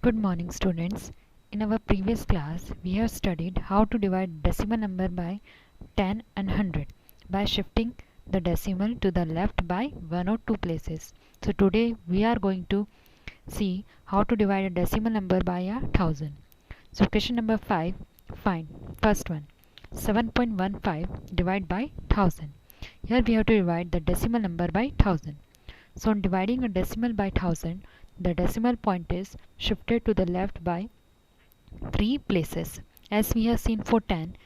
Good morning, students. In our previous class, we have studied how to divide decimal number by 10 and 100 by shifting the decimal to the left by 1 or 2 places. So today we are going to see how to divide a decimal number by 1000. So question number 5, find first one 7.15 divided by 1000. Here we have to divide the decimal number by 1000. So on dividing a decimal by 1000, the decimal point is shifted to the left by 3 places. As we have seen for 10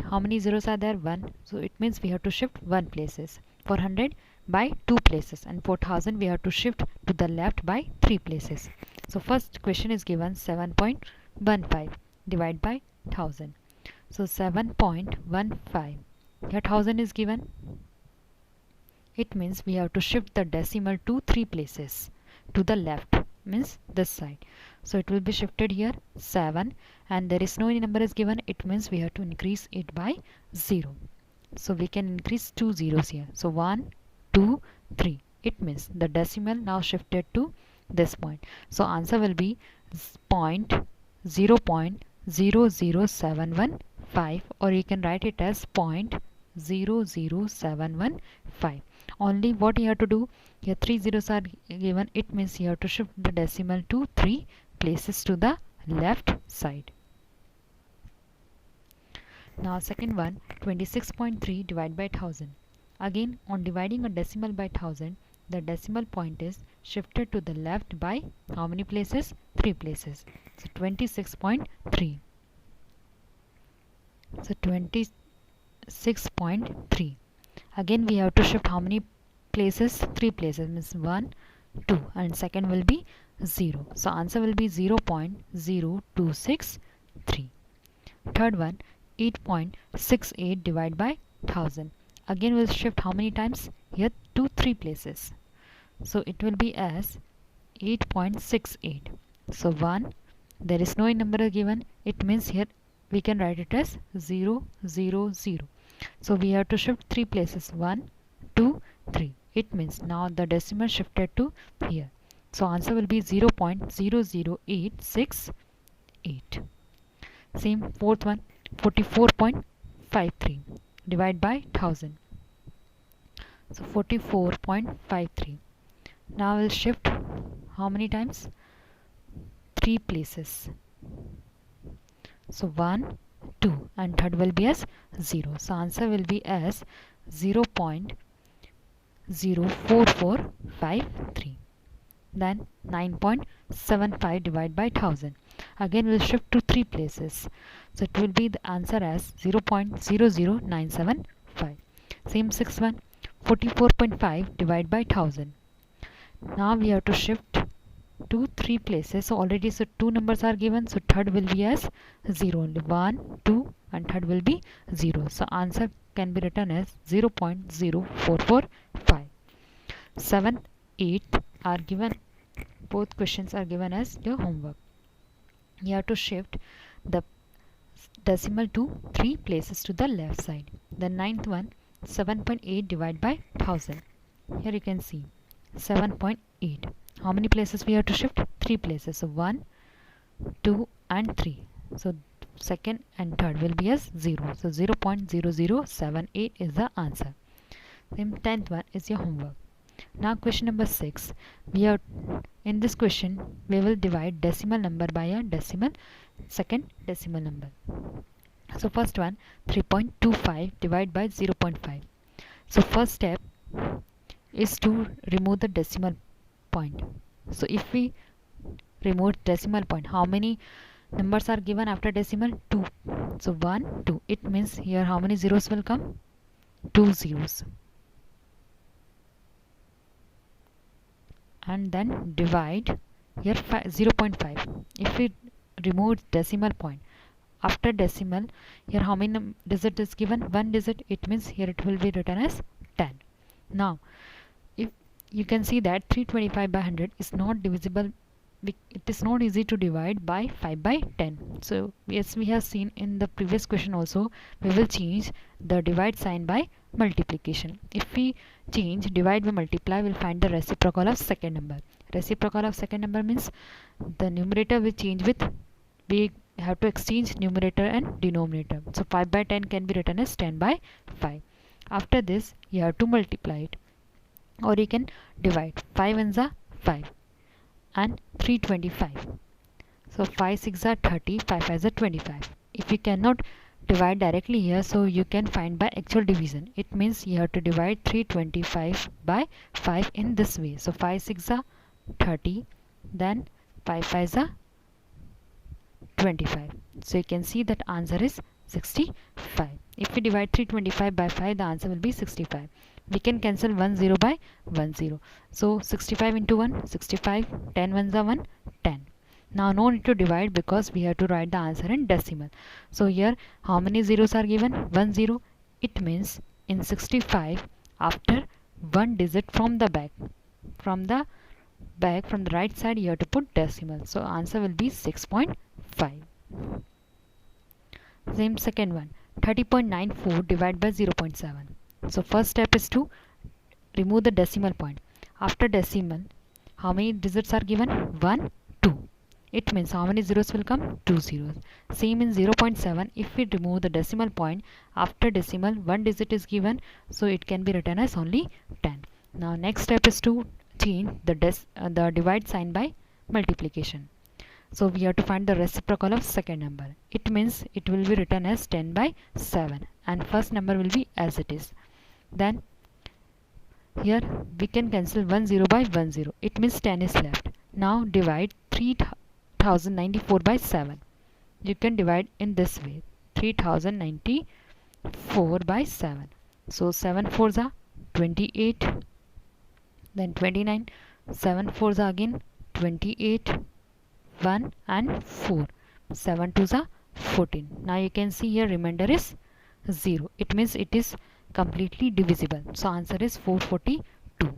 how many zeros are there? 1. So it means we have to shift 1 places. For 100 by 2 places, and for 1000 we have to shift to the left by 3 places. So first question is given 7.15 divided by 1000. So 7.15, here 1000 is given. It means we have to shift the decimal to 3 places to the left, means this side. So it will be shifted here 7, and there is no any number is given. It means we have to increase it by 0. So we can increase 2 zeros here. So 1, 2, 3. It means the decimal now shifted to this point. So answer will be 0.00715, or you can write it as 0.00715. Only what you have to do here, 3 zeros are given. It means you have to shift the decimal to 3 places to the left side. Now second one, 26.3 divided by 1000. Again, on dividing a decimal by 1000, the decimal point is shifted to the left by how many places? 3 places. So 26.3. So 26.3. Again we have to shift how many places? 3 places, means 1, 2, and second will be 0. So answer will be 0.0263. Third one, 8.68 divided by 1000. Again we'll shift how many times? Here to 3 places. So it will be as 8.68. So 1, there is no number given. It means here we can write it as 0, 0, 0. So we have to shift 3 places, 1, 2, 3. It means now the decimal shifted to here. So answer will be 0.00868. Same fourth one, 44.53 divided by 1000. So 44.53. Now we'll shift how many times? 3 places. So 1, 2, and third will be as 0. So answer will be as 0.04453. Then 9.75 divided by 1000. Again we'll shift to 3 places. So it will be the answer as 0.00975. Same sixth one, 44.5 divided by 1000. Now we have to shift to 3 places. So already 2 numbers are given. So third will be as 0 only. 1, 2, and third will be 0. So answer can be written as 0.0445. 7, 8 are given. Both questions are given as your homework. You have to shift the decimal to 3 places to the left side. The ninth one, 7.8 divided by 1000. Here you can see 7.8. How many places we have to shift? 3 places. So 1, 2, and 3. So second and third will be as 0. So 0.0078 is the answer. Then 10th one is your homework. Now question number 6. In this question we will divide decimal number by a second decimal number. So first one, 3.25 divided by 0.5. So first step is to remove the decimal point. So if we remove decimal point, how many numbers are given after decimal? 2. So 1, 2. It means here how many zeros will come? 2 zeros. And then divide here 0.5. If we remove decimal point after decimal, here how many digit is given? 1 digit. It means here it will be written as 10. Now if you can see that 325 by 100 is not divisible. It is not easy to divide by 5 by 10. So as we have seen in the previous question also, we will change the divide sign by multiplication. If we change divide by multiply, we'll find the reciprocal of second number. Reciprocal of second number means the numerator will change with, we have to exchange numerator and denominator. So 5 by 10 can be written as 10 by 5. After this you have to multiply it, or you can divide. 5 ones are 5 and 325. So 5 6 are 30, 5 5 are 25. If you cannot divide directly here, so you can find by actual division. It means you have to divide 325 by 5 in this way. So 5 6 are 30, then 5 5 are 25. So you can see that answer is 65. If we divide 325 by 5, the answer will be 65. We can cancel 1 0 by 1 0. So 65 into 1, 65, 10 ones are 1, 10. Now no need to divide because we have to write the answer in decimal. So here how many zeros are given? 1 0. It means in 65, after one digit from the back, from the right side, you have to put decimal. So answer will be 6.5. Same second one, 30.94 divided by 0.7. So first step is to remove the decimal point. After decimal, how many digits are given? 1, 2. It means how many zeros will come? 2 zeros. Same in 0.7, if we remove the decimal point, after decimal one digit is given, so it can be written as only 10. Now next step is to change the divide sign by multiplication. So we have to find the reciprocal of second number. It means it will be written as 10 by 7 and first number will be as it is. Then here we can cancel 1 0 by 1 0. It means 10 is left. Now divide 3094 by 7. You can divide in this way. 3094 by 7. So 7 4s are 28. Then 29. 7 4s are again 28. 1 and 4. 7 2s are 14. Now you can see here remainder is 0. It means it is completely divisible. So answer is 442.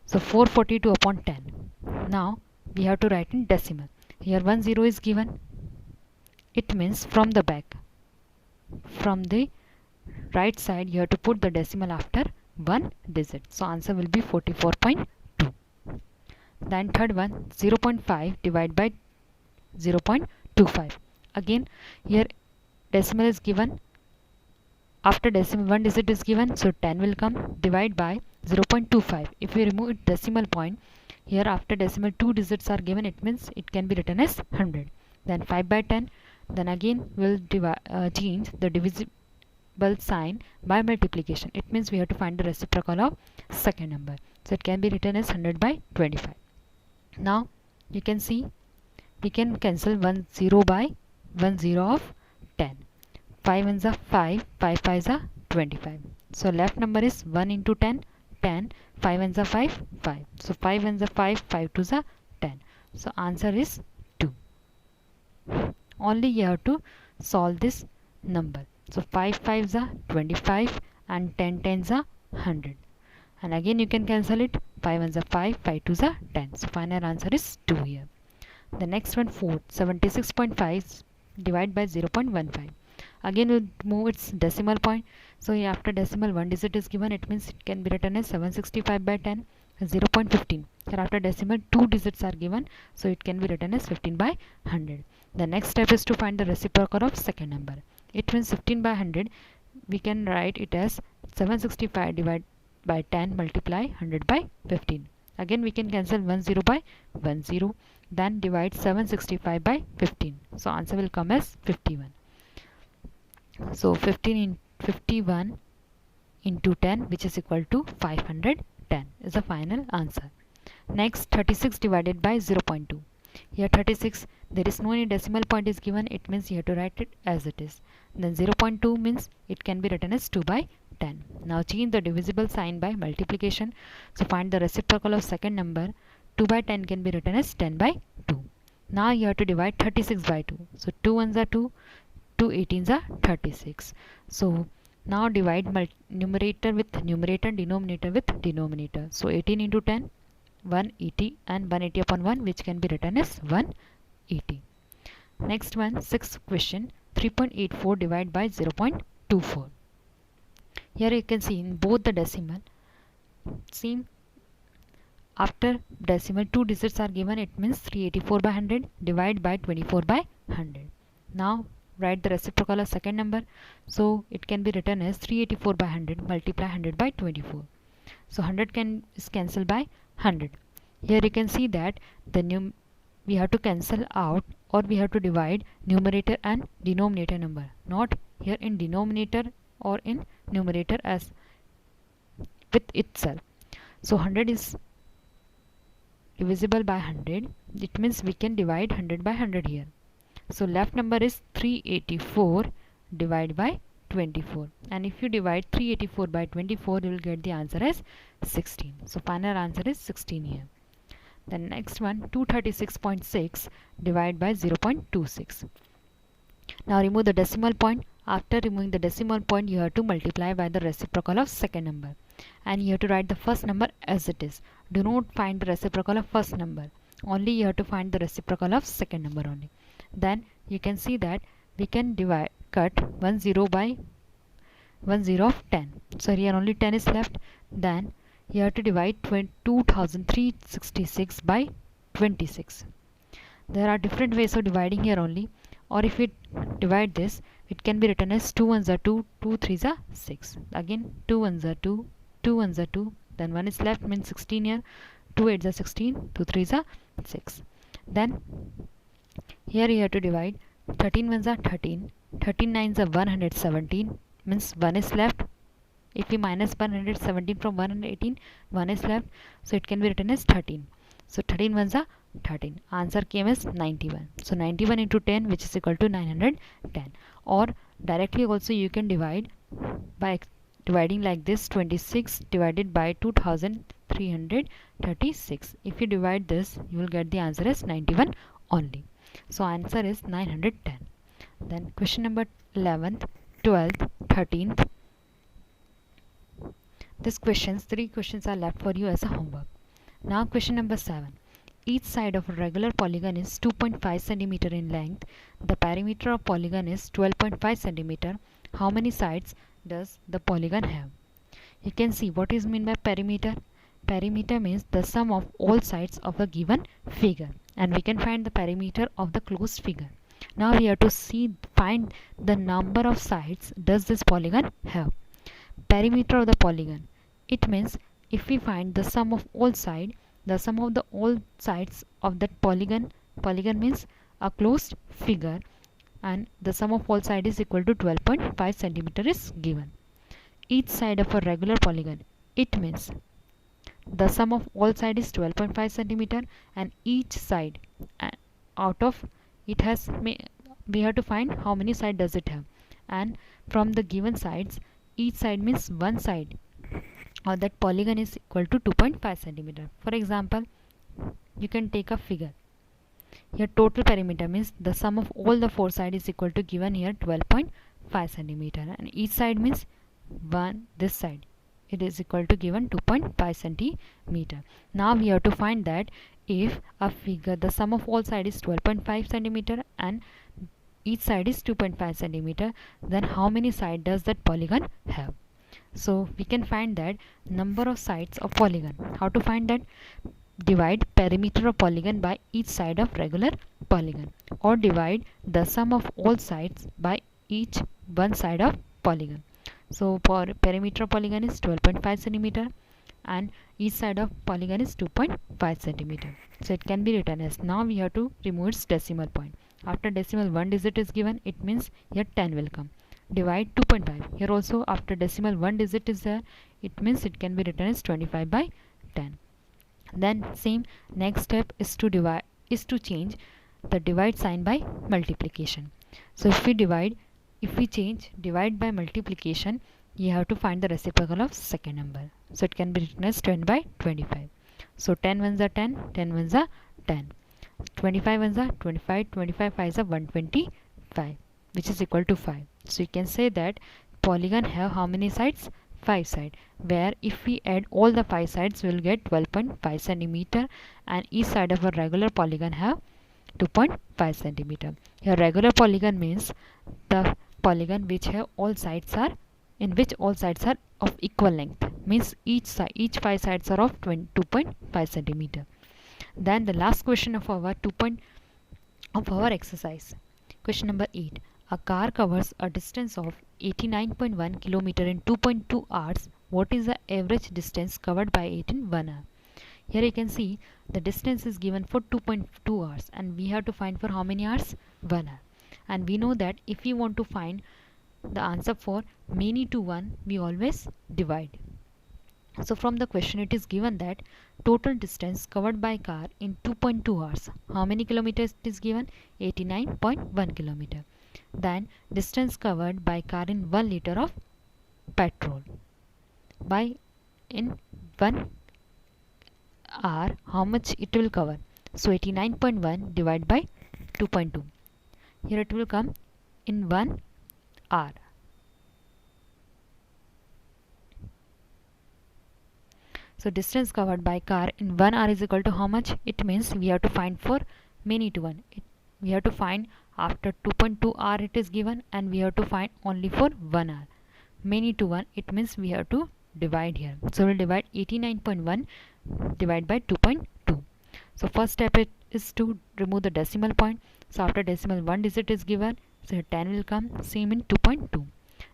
So 442 upon 10. Now we have to write in decimal. Here 1 0 is given. It means from the back, from the right side, you have to put the decimal after one digit. So answer will be 44.2. Then third one, 0.5 divided by 0.25. Again here decimal is given. After decimal one digit is given, so 10 will come. Divide by 0.25. If we remove it decimal point, here after decimal two digits are given, it means it can be written as 100. Then 5 by 10. Then again we'll change the divisible sign by multiplication. It means we have to find the reciprocal of second number. So it can be written as 100 by 25. Now you can see we can cancel 1 0 by 1 0 of 10. 5 ones are 5, 5 5s are 25. So left number is 1 into 10, 10, 5 ones are 5, 5. So 5 ones are 5, 5 2s are 10. So answer is 2. Only you have to solve this number. So 5 5s are 25 and 10 10s are 100. And again you can cancel it. 5 ones are 5, 5 2s are 10. So final answer is 2 here. The next one, 4, 76.5 divided by 0.15. Again we'll move its decimal point. So after decimal one digit is given, it means it can be written as 765 by 10, 0.15. Here after decimal two digits are given, so it can be written as 15 by 100. The next step is to find the reciprocal of second number. It means 15 by 100. We can write it as 765 divided by 10 multiply 100 by 15. Again we can cancel 1 0 by 1 0. Then divide 765 by 15. So answer will come as 51. So 51 into 10, which is equal to 510, is the final answer. Next, 36 divided by 0.2. Here 36, there is no any decimal point is given. It means you have to write it as it is. Then 0.2 means it can be written as 2 by 10. Now change the divisible sign by multiplication. So find the reciprocal of second number. 2 by 10 can be written as 10 by 2. Now you have to divide 36 by 2. So 2 ones are 2, 2 18s are 36. So now divide numerator with numerator, denominator with denominator. So 18 into 10, 180, and 180 upon 1, which can be written as 180. Next one, sixth question, 3.84 divided by 0.24. Here you can see in both the decimal, see after decimal 2 digits are given, it means 384 by 100 divide by 24 by 100. Now write the reciprocal of second number. So it can be written as 384 by 100 multiply 100 by 24. So 100 is cancelled by 100. Here you can see that we have to cancel out, or we have to divide numerator and denominator number, not here in denominator or in numerator as with itself. So 100 is divisible by 100. It means we can divide 100 by 100 here. So left number is 384 divided by 24, and if you divide 384 by 24, you will get the answer as 16. So final answer is 16 here. The next one, 236.6 divided by 0.26. Now remove the decimal point. After removing the decimal point, you have to multiply by the reciprocal of second number, and you have to write the first number as it is. Do not find the reciprocal of first number, only you have to find the reciprocal of second number only. Then you can see that we can cut 1 0 by 1 0 of 10. So here only 10 is left. Then you have to divide 2366 by 26. There are different ways of dividing here only, or if we divide this, it can be written as 2 1s are 2, 2 3s are 6. Again 2 1s are 2, 2 1s are 2, then 1 is left, means 16 here. 2 8s are 16, 2 3s are 6. Then here you have to divide 13 1s are 13, 13 9s are 117, means 1 is left. If we minus 117 from 118, 1 is left, so it can be written as 13. So 13 1s are 13. Answer came as 91. So 91 into 10, which is equal to 910. Or directly also you can divide by dividing like this, 26 divided by 2336. If you divide this, you will get the answer as 91 only. So answer is 910. Then question number 11th, 12th, 13th. These questions, 3 questions are left for you as a homework. Now question number 7. Each side of a regular polygon is 2.5 cm in length. The perimeter of polygon is 12.5 cm. How many sides does the polygon have? You can see what is meant by perimeter. Perimeter means the sum of all sides of a given figure, and we can find the perimeter of the closed figure. Now we have to find the number of sides does this polygon have. Perimeter of the polygon, it means if we find the sum of all sides, the sum of the all sides of that polygon means a closed figure, and the sum of all sides is equal to 12.5 cm is given. Each side of a regular polygon, it means the sum of all sides is 12.5 cm, and each side out of it has, we have to find how many sides does it have, and from the given sides, each side means one side of that polygon is equal to 2.5 cm. For example, you can take a figure. Here total perimeter means the sum of all the 4 sides is equal to given here 12.5 cm, and each side means this side, it is equal to given 2.5 cm. Now we have to find that if a figure, the sum of all sides is 12.5 cm and each side is 2.5 cm, then how many sides does that polygon have? So we can find that number of sides of polygon. How to find that? Divide perimeter of polygon by each side of regular polygon, or divide the sum of all sides by each one side of polygon. So for perimeter of polygon is 12.5 cm and each side of polygon is 2.5 cm. So it can be written as, now we have to remove its decimal point. After decimal 1 digit is given, it means here 10 will come. Divide 2.5. Here also after decimal 1 digit is there, it means it can be written as 25 by 10. Then same next step is to change the divide sign by multiplication. So if we change divide by multiplication, you have to find the reciprocal of second number. So it can be written as 10 by 25. So 10 ones are 10, 10 ones are 10. 25 ones are 25, 25 5s are 125, which is equal to 5. So you can say that polygon have how many sides? 5 sides, where if we add all the 5 sides, we will get 12.5 cm, and each side of a regular polygon have 2.5 cm. Here regular polygon means the polygon which have all sides are, in which all sides are of equal length. means each 5 sides are of 2.5 centimeter. Then the last question of our exercise. Question number 8. A car covers a distance of 89.1 km in 2.2 hours. What is the average distance covered by it in 1 hour? Here you can see the distance is given for 2.2 hours and we have to find for how many hours? 1 hour. And we know that if we want to find the answer for many to 1, we always divide. So from the question it is given that total distance covered by car in 2.2 hours. How many kilometers it is given? 89.1 kilometer. Then distance covered by car in 1 liter of petrol. By in 1 hour, how much it will cover? So 89.1 divided by 2.2. Here it will come in 1 hour. So distance covered by car in 1 hour is equal to how much? It means we have to find for many to 1. We have to find after 2.2 hour it is given and we have to find only for 1 hour. Many to 1, it means we have to divide here. So we'll divide 89.1 divided by 2.2. So first step is to remove the decimal point. So after decimal 1 digit is given, so 10 will come, same in 2.2.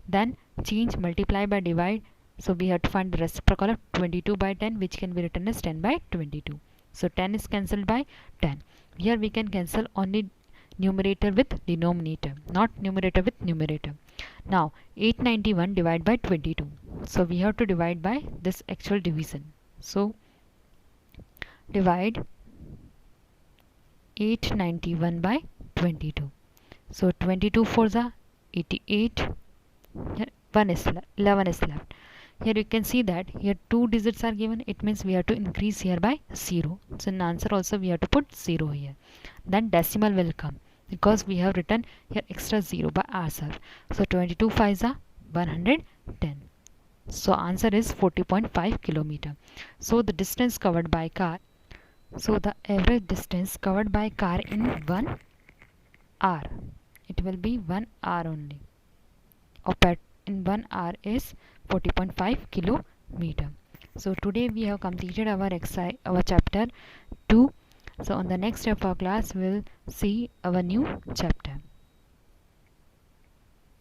Then change, multiply by divide. So we have to find the reciprocal of 22 by 10, which can be written as 10 by 22. So 10 is cancelled by 10. Here we can cancel only numerator with denominator, not numerator with numerator. Now 891 divided by 22. So we have to divide by this actual division. So divide 891 by 22. So 22 for the 88. Here 11 is left. Here you can see that here 2 digits are given. It means we have to increase here by 0. So in answer also we have to put 0 here. Then decimal will come because we have written here extra 0 by ourselves. So 22 5s are 110. So answer is 40.5 kilometer. So the distance covered by car. So the average distance covered by car in 1 hour. It will be 1 hour only. In 1 hour is 40.5 kilometer. So today we have completed our chapter 2. So on the next of our class we'll see our new chapter.